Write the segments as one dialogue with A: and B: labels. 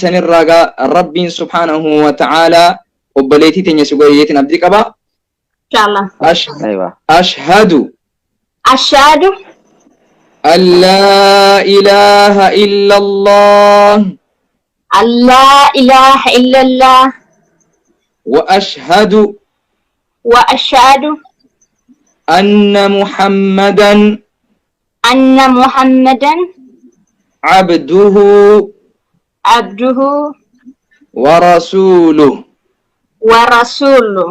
A: سن الرجاء رب سبحانه وتعالى وبليتي تنسي قوية نبدي كبا
B: إن شاء الله.
C: أيوة.
A: أشهد
B: أشهد
A: أن لا إله إلا الله
B: أن لا إله إلا الله
A: وأشهد
B: وأشهد
A: أن محمدا
B: أن محمدا
A: عبده
B: عبده
A: ورسوله
B: ورسوله.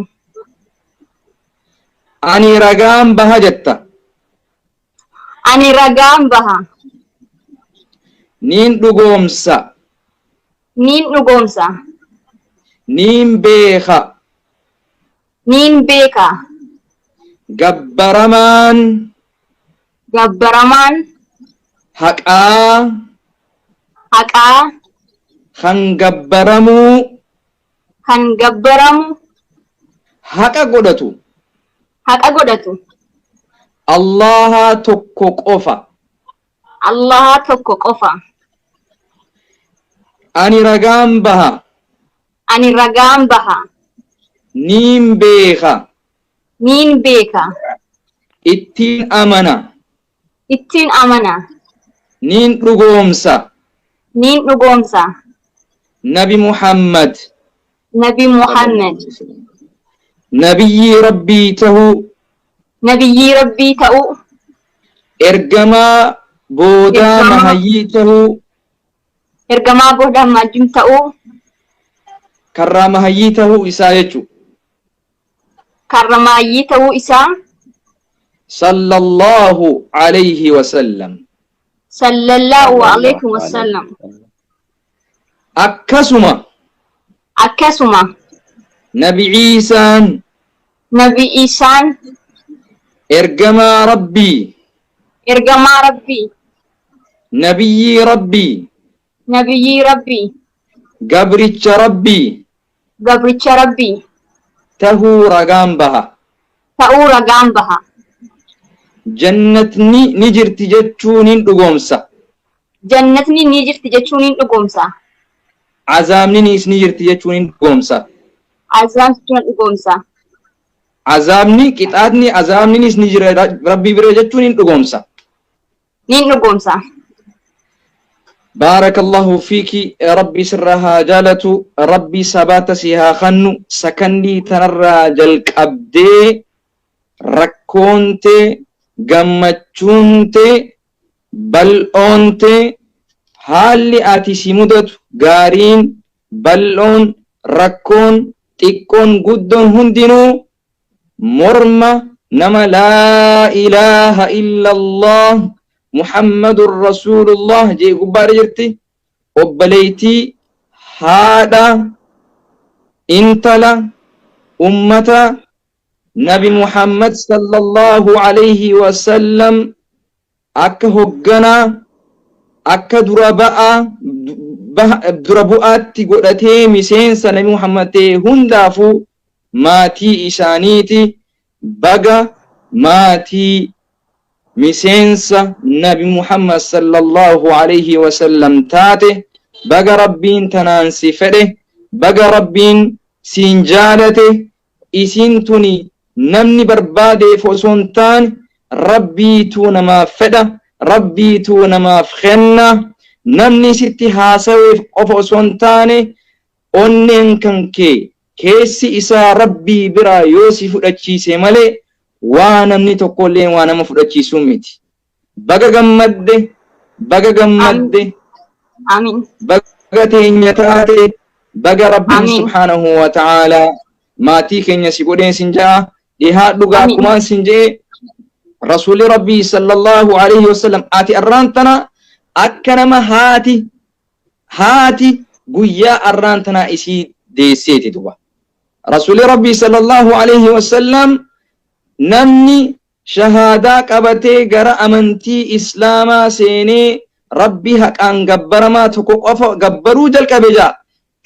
A: أني رقام بهجت
B: أني رقام بها
A: نين دقومسا
B: نين نقومسا
A: نين بيخا
B: نين بيكا
A: جبرمان
B: جبرمان
A: حقا
B: حقا
A: خنجبرمو
B: كان جبرم
A: حقا قدتو
B: حقا قدتو
A: الله تكوك أوفا
B: الله تكو قفا
A: أني رقام بها
B: أني رقام بها
A: نين بيخا
B: نين بيكا
A: اتين أمنا
B: إتين أمنا
A: نين دقومسا
B: نين نقومسا
A: نبي محمد
B: نبي محمد
A: نبي ربي تهو
B: نبي ربي تأو
A: إرجما بودا
B: إرجما.
A: مهيته
B: إرقما بودا مجم تأو
A: كرا مهيته إسايته
B: كرمايي تأو إسا
A: صلى الله عليه وسلم
B: صلى الله عليه وسلم
A: أكسما
B: أكسما
A: نبي عيسى
B: نبي إيسان
A: إرجما ربي
B: إرقما ربي
A: نبي ربي
B: نبي ربي
A: قبرتش ربي
B: قبرتش ربي
A: تهو رقام بها
B: تأو رقام بها
A: جنتني نجرت جتشونين دقومسا
B: جنتني نيجرت جتشونين نقومسا
A: عذابني نيس نجرت جتشونين دقومسا
B: عزام ستون نقومسا
A: عذابني كتادني عذابني نيس نجر ربي برا جتشونين دقومسا
B: نين نقومسا
A: بارك الله فيك ربي سرها جالتو ربي سبات سيها خنو سكني تنرى جلق أبدي ركونتي قمتشونتي بلونتي حالي آتي سيمودت غارين بلون ركون تكون قدون هندنو مرمى نما لا إله إلا الله محمد رسول الله جي قبار جرتي وبليتي هذا انتلا أمتا نبي محمد صلى الله عليه وسلم أكا هقنا أكا درباء قرأتي مسين نبي محمد هندافو ماتي إسانيتي بقى ماتي مسينسا نبي محمد صلى الله عليه وسلم تاته بقى ربين تنانسي فده بقى ربين سينجالته إسنتني نمني بربادي فوسونتان ربي تونا ما فده ربي تونا ما فخنا نمني ستي هاسوي فوسونتاني أنين كنكي كيسي إسا ربي برا يوسف الأجيسي ملي waanamni tokkollee waa nama fudhachiisuu miti. Baga gammadde, baga gammadde,
B: آمين
A: baga teenya taate, baga rabbiin subhaanahu wa ta'aalaa maatii keenya si godheen sin ja'a dhihaadhu gaakkumaan sin je'e rasuuli rabbii sallallahu alaihi wasallam ati arraan tana akka nama haati guyyaa arraan tana isii deesseeti duba. Rasuuli rabbii sallallahu alaihi wasallam namni shahaadaa qabatee gara amantii islaamaa seenee rabbi haqaan gabbaramaa tokko qofa gabbaruu jalqabe jaa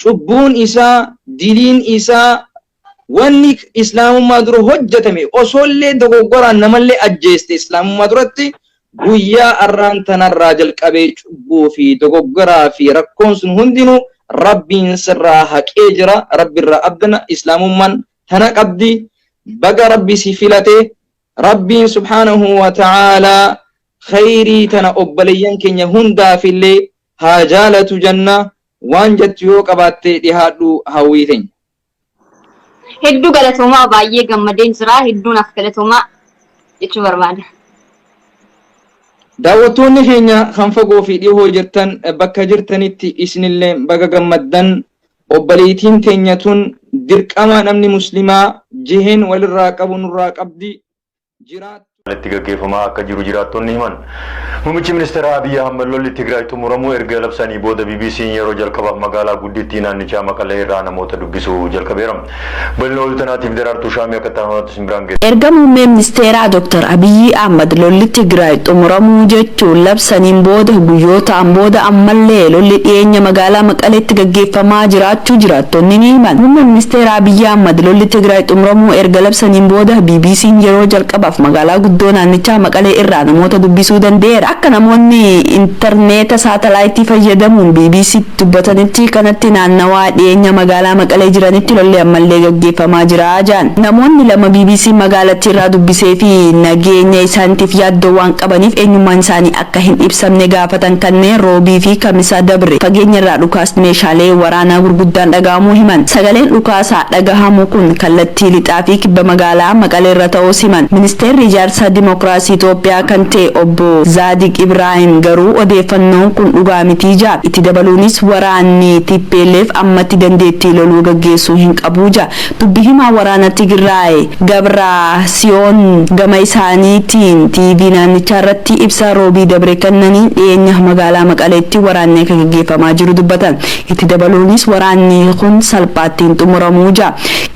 A: cubbuun isaa diliin isaa wanni islaamummaa dura hojjetame osoollee dogoggoraan namallee ajjeeste islaamummaa duratti guyyaa arraan tanarraa jalqabee cubbuu fi dogoggoraa fi rakkoon sun hundinuu rabbiin sirraa haqee jira rabbirraa abdana islaamummaan tana qabdi baga rabbi si filate rabbiin subhaanahu wa ta'aalaa khayrii tana obboleeyyan keenya hundaafillee haa jaalatu janna waan jettu yoo qabaatte dhihaadhu hawwii teenya.
B: Hedduu galatoomaa baay'ee gammadeen jira. Hedduun af galatoomaa jechuu barbaada.
A: Daawwattoonni keenya kan fagoo fi dhihoo jirtan bakka jirtanitti isinillee baga gammaddan obboleettiin teenya tun dirqama namni muslimaa jiheen walirraa qabu nurraa qabdi jiraatu.
C: Itti gaggeeffamaa akka jiru jiraattonni himan. Muummichi ministeera Abiy Ahmed lolli Tigraay xumuramuu erga labsanii booda BBC'n yeroo jalqabaaf magaalaa guddittii naannichaa Maqalee irraa namoota dubbisuu jalqabeera. Bal'ina oltanaatiif Daraartuu Shaamii akka ta'an simbiraan geesse.
D: Erga muummee ministeeraa Dr. Abiy Ahmed lolli Tigraay xumuramuu jechuun labsaniin booda guyyootaan booda ammallee lolli dhiyeenya magaalaa Maqaleetti gaggeeffamaa jiraachuu jiraattonni ni himan. Muummee ministeera Abiy Ahmed lolli Tigraay xumuramuu erga labsaniin booda BBC'n yeroo jalqabaaf magaalaa guddoo naannichaa Maqalee irraa namoota dubbisuu danda'eera. Akka namoonni intarneeta saatalaayitii fayyadamuun BBC dubbatanitti kanatti naannawaa dhiyeenya magaalaa Maqalee jiranitti lolli ammallee gaggeeffamaa jira jedhan. Namoonni lama BBC magaalattii irraa dubbisee fi nageenya isaaniitiif yaaddoo waan qabaniif eenyummaan isaanii akka hin ibsamne gaafatan kanneen roobii fi kamisaa dabre fageenya irraa dhukaas meeshaalee waraanaa gurguddaan dhagahamuu himan. Sagaleen dhukaasaa dhagahamu kun kallattii lixaa fi kibba magaalaa Maqalee irra ta'uu himan. Ministeerri ijaarsa Dimookiraasii Itoophiyaa kan ta'e obbo Zaadiq Ibrahim garuu odeeffannoon kun dhugaa miti jedha. Itti dabaluunis waraanni TPLF ammatti dandeettii loluu gaggeessuu hin qabu jedha. Dubbi himaa waraana Tigraay Gabrasiyoon gama isaaniitiin TV naannichaa irratti ibsa roobii dabre kennaniin dhiyeenya magaalaa Maqaleetti waraanni akka gaggeeffamaa jiru dubbatan. Itti dabaluunis waraanni kun salphaatti hin xumuramuu jedha.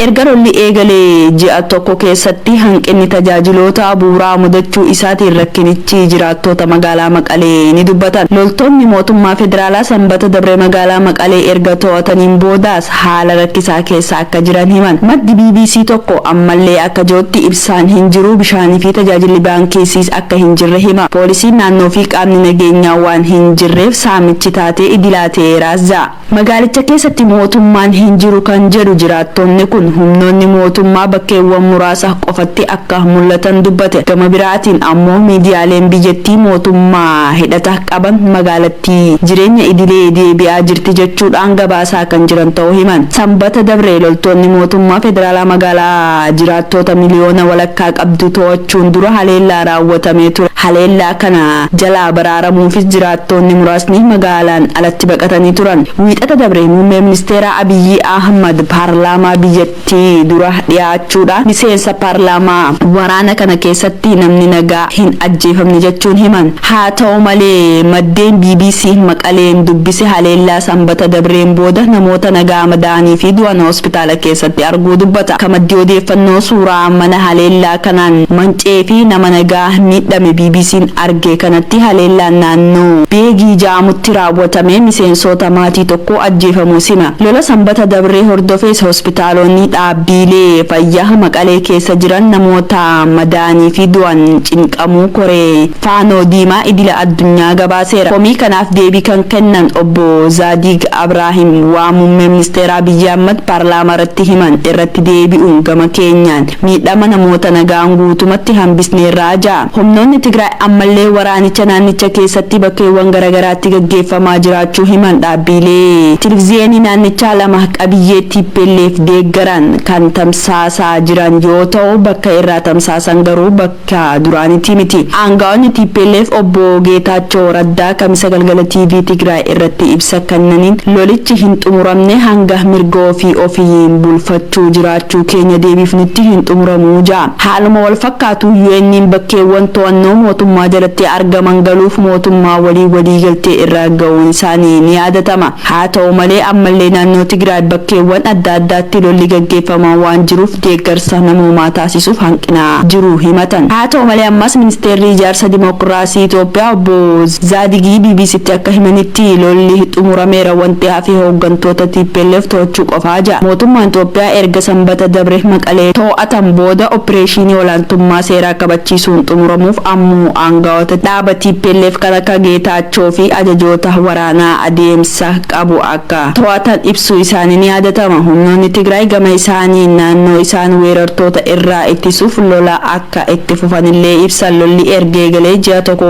D: Erga lolli eegalee ji'a tokko keessatti hanqinni tajaajiloota bu'uuraa mudachuu isaatiin rakkinichi jiraattota magaalaa Maqalee ni dubbatan. Loltoonni mootummaa federaalaa sanbata dabre magaalaa Maqalee erga to'ataniin boodaas haala rakkisaa keessa akka jiran himan. Maddi BBC tokko ammallee akka jootti ibsaan hin jiru bishaanii fi tajaajilli baankiisiis akka hin jirre hima. Poolisiin naannoo fi qaamni nageenyaa waan hin jirreef saamichi taatee idilaateeraas jedha. Magaalicha keessatti mootummaan hin jiru kan jedhu jiraattonni kun humnoonni mootummaa bakkeewwan muraasa qofatti akka mul'atan dubbate. Gama biraatiin ammoo miidiyaaleen biyyattii mootummaa hidhata qaban magaalattii jireenya idilee deebi'aa jirti jechuudhaan gabaasaa kan jiran ta'uu himan. Sanbata dabre loltoonni mootummaa federaalaa magaalaa jiraattota miliyoona walakkaa qabdu to'achuun dura haleellaa raawwatamee ture. Haleellaa kana jalaa baraaramuufis jiraattonni muraasni magaalaan alatti baqatanii turan. Wiixata dabre muummee ministeera Abiy Ahmed paarlaamaa biyyattii dura dhiyaachuudhaan miseensa paarlaamaa waraana kana keessatti namni nagaa hin ajjeefamne jechuun himan. Haa ta'u malee maddeen BBC Maqaleen dubbise haleellaa sanbata dabreen booda namoota nagaa madaanii fi du'an hospitaala keessatti arguu dubbata. Kamaddi odeeffannoo suuraa mana haleellaa kanaan mancee fi nama nagaa miidhame BBC'n arge kanatti haleellaan naannoo beegii jaamutti raawwatame miseensota maatii tokko ajjeefamuu sima. Lola sanbata dabree hordofees hospitaalonni dhaabbilee fayyaa Maqalee keessa jiran namoota madaanii fi du'an cinqamuu koree faanoo diimaa idila addunyaa gabaaseera. Komii kanaaf deebii kan kennan obbo Zaadiq Ibrahim waa muummee ministeera Abiy Ahmed paarlaamaa irratti himan irratti deebi'uun gama keenyaan miidhama namoota nagaan guutumatti hambisneerraa jedha. Humnoonni Tigraay ammallee waraanicha naannicha keessatti bakkeewwan garaagaraatti gaggeeffamaa jiraachuu himan. Dhaabbilee televezyiinii naannichaa lama qabiyyee TPLF deeggaran kan tamsaasaa jiran yoo ta'u bakka irraa tamsaasan garuu bakka duraanitti miti. Aangaa'onni TPLF obbo Geetaachoo Raddaa kamisa galgala TV Tigraay irratti ibsa kennaniin lolichi hin xumuramne hanga mirga ofii bulfachuu jiraachuu keenya deebifnutti hin xumuramuu jedha. Haaluma wal fakkaatu UN'n bakkeewwan to'annoo mootummaa jalatti argaman galuuf mootummaa walii galtee irra ga'uun isaanii ni yaadatama. Haa ta'u malee ammallee naannoo Tigraay bakkeewwan adda addaatti lolli gaggeeffamaa waan jiruuf deeggarsa namoomaa taasisuuf hanqina jiru himatan. dubbatan. Haa ta'u malee ammas ministeerri ijaarsa dimokiraasii Itoophiyaa obbo Zaadigii BBCtti akka himanitti lolli xumurameera wanti hafe hooggantoota TPLF to'achuu qofaa jira. Mootummaan Itoophiyaa erga sanbata dabre Maqalee to'atan booda opereeshinii olaantummaa seeraa kabachiisuun xumuramuuf ammoo aangawoota dhaaba TPLF kan akka Geetaachoo fi ajajoota waraanaa adeemsa qabu akka to'atan ibsuu isaanii ni yaadatama. Humnoonni Tigraay gama isaanii naannoo isaan weerartoota irraa ittisuuf lola akka itti fufanillee ibsan. Lolli erga eegalee ji'a tokko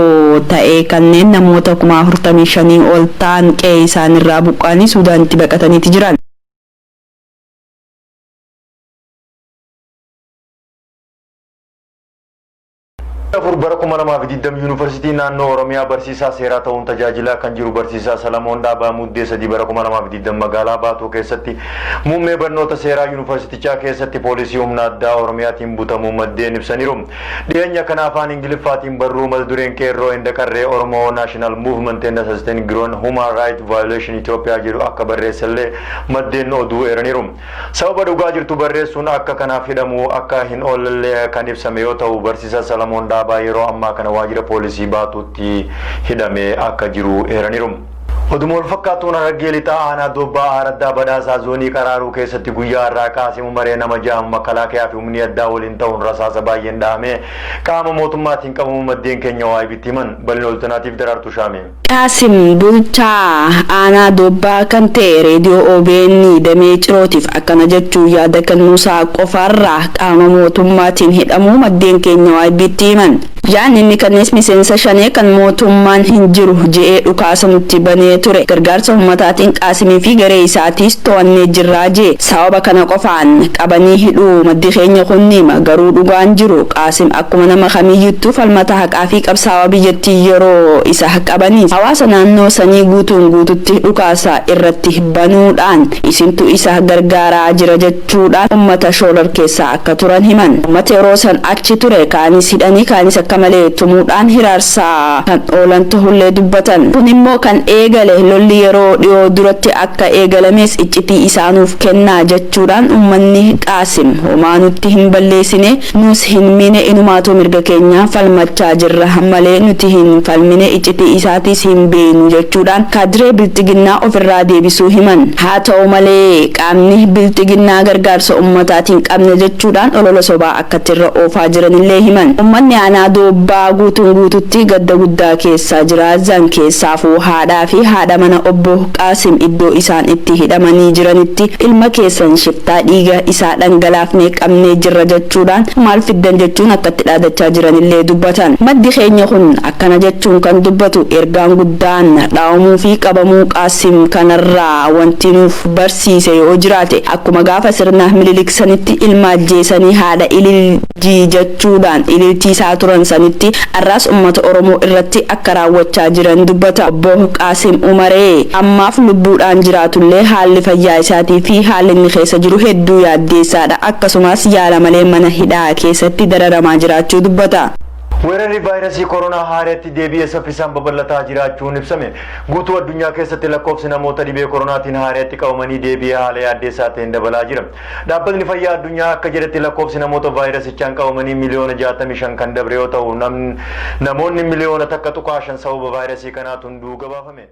D: ta'ee kanneen namoota 45,000 ol ta'an qe'ee isaanirraa buqqaanii Suudaanitti baqataniiti jiran.
C: Afur bara 2020 Yuunivarsiitii naannoo Oromiyaa barsiisaa seeraa ta'uun tajaajilaa kan jiru barsiisaa Salamoon Dhaabaa Muddee 3 bara 2020 magaalaa Baatuu keessatti muummee barnoota seeraa Yuunivarsiitichaa keessatti poolisii humna addaa Oromiyaatiin butamuu maddeen ibsaniiru. Dhiyeenya kana afaan Ingiliffaatiin barruu mata dureen qeerroo Indaqarree Oromoo National Movement and Sustained Grown Human Rights Violation Itoophiyaa jedhu akka barreessallee maddeen oduu eeraniiru. Sababa dhugaa jirtu barreessuun akka kanaaf hidhamuu akka hin oolle kan ibsame yoo ta'u barsiisaa Salamoon Dhaabaa yeroo ammaa kana waajjira poolisii Baatuutti hidhamee akka jiru eeraniiru. Oduma wal fakkaatuun Harargee lixaa aanaa Doobbaa Araddaa Badhaasaa zoonii Qaraaruu keessatti guyyaa irraa Qaasimu Maree nama ja'a makalaakaa fi humni addaa waliin ta'uun rasaasa baay'een dhahamee qaama mootummaatiin qabamu maddeen keenya waa ibitti himan. Bal'ina oltanaatiif Daraartuu Shaamee.
D: Qaasim bulchaa aanaa Doobbaa kan ta'e reediyoo OBN damee cirootiif akkana jechuun yaada kennuusaa qofaarraa qaama mootummaatiin hidhamuu maddeen keenya waa ibitti himan. Yaanni inni kannees miseensa shanee kan mootummaan hin jiru je'ee dhukaasa nutti banee ture. Gargaarsa ummataatiin Qaasimii fi garee isaatiis to'annee jirraa jee. Sababa kana qofaan qabanii hidhuu maddi keenya kunnima garuu dhugaan jiru. Qaasim akkuma nama kamiyyuttuu falmata haqaa fi qabsaawaa biyyattii yeroo isa qabanii hawaasa naannoo sanii guutuun guututti dhukaasa irratti banuudhaan isintu isa gargaaraa jira jechuudhaan ummata shoorar keessaa akka turan himan. Ummata yeroo san achi ture kaanis hidhanii kaanis akka malee tumuudhaan hiraarsaa kan oolan ta'ullee dubbatan. Kun immoo kan eegale lolli yeroo dhiyoo duratti akka eegalames iccitii isaanuuf kennaa jechuudhaan ummanni Qaasim homaa nutti hin balleessine nus hin mine inumaatu mirga keenya falmachaa jirra malee nuti hin falmine iccitii isaatis hin beenu jechuudhaan kaadiree biltiginnaa ofirraa deebisuu himan. Haa ta'u malee qaamni biltiginnaa gargaarsa ummataatiin qabne jechuudhaan olola sobaa akkatti irra oofaa jiranillee himan. Ummanni aanaa Doobbaa guutuun guututti gadda guddaa keessa jira. Zan keessaafuu haadhaa fi haadha mana obbo Qaasim iddoo isaan itti hidhamanii jiranitti ilma keessan shiftaa dhiiga isaa dhangalaafnee qabnee jirra jechuudhaan maal fiddan jechuun akkatti dhaadachaa jiranillee dubbatan. Maddi keenya kun akkana jechuun kan dubbatu ergaan guddaan dhaawamuu fi qabamuu Qaasim kanarraa wanti nuuf barsiise yoo jiraate akkuma gaafa sirna Minilik sanitti ilma ajjeesanii haadha ililchii jechuudhaan ililchiisaa turan sanitti arraas ummata Oromoo irratti akka raawwachaa jiran dubbata. Obbo Qaasim Umaree ammaaf lubbuudhaan jiraatullee haalli fayyaa isaatii fi haalli inni keessa jiru hedduu yaaddeessaadha. Akkasumas yaala malee mana hidhaa keessatti dararamaa jiraachuu dubbata.
C: Weerarri vaayirasii koronaa haareetti deebi'ee saffisaan babal'ataa jiraachuun ibsame. Guutuu addunyaa keessatti lakkoofsi namoota dhibee koronaatiin haareetti qabamanii deebi'ee haala yaaddeessaa ta'een dabalaa jira. Dhaabbatni fayyaa addunyaa akka jedhetti lakkoofsi namoota vaayirasichaan qabamanii miliyoona 65 kan dabre yoo ta'u namoonni miliyoona takka tuqaa 5 sababa vaayirasii kanaatu hunduu gabaafame.